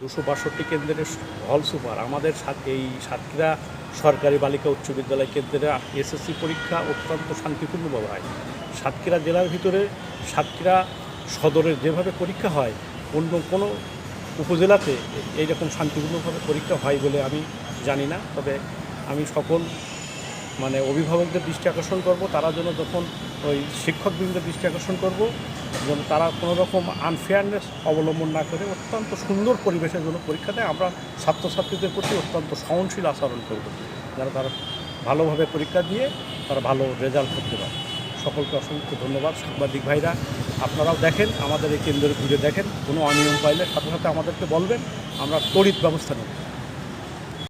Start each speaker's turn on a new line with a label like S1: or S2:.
S1: 262 কেন্দ্রের হল সুপার আমাদের এই সাতক্ষীরা সরকারি বালিকা উচ্চ বিদ্যালয় কেন্দ্রে এসএসসি পরীক্ষা অত্যন্ত শান্তিপূর্ণভাবে হয়। সাতক্ষীরা জেলার ভিতরে সাতক্ষীরা সদরের যেভাবে পরীক্ষা হয় অন্য কোনো উপজেলাতে এইরকম শান্তিপূর্ণভাবে পরীক্ষা হয় বলে আমি জানি না। তবে আমি সকল অভিভাবকদের দৃষ্টি আকর্ষণ করব, তারা যেন যখন ওই শিক্ষকবৃন্দের দৃষ্টি আকর্ষণ করব যেন তারা কোনো রকম আনফেয়ারনেস অবলম্বন না করে অত্যন্ত সুন্দর পরিবেশের জন্য পরীক্ষা দেয়। আমরা ছাত্রছাত্রীদের প্রতি অত্যন্ত সহনশীল আচরণ করব যেন তারা ভালোভাবে পরীক্ষা দিয়ে তারা ভালো রেজাল্ট করতে পারে। সকলকে অসংখ্য ধন্যবাদ। সাংবাদিক ভাইরা, আপনারাও দেখেন, আমাদের এই কেন্দ্রে ঘুরে দেখেন, কোনো অনিয়ম পাইলে সাথে সাথে আমাদেরকে বলবেন, আমরা তড়িৎ ব্যবস্থা নেব।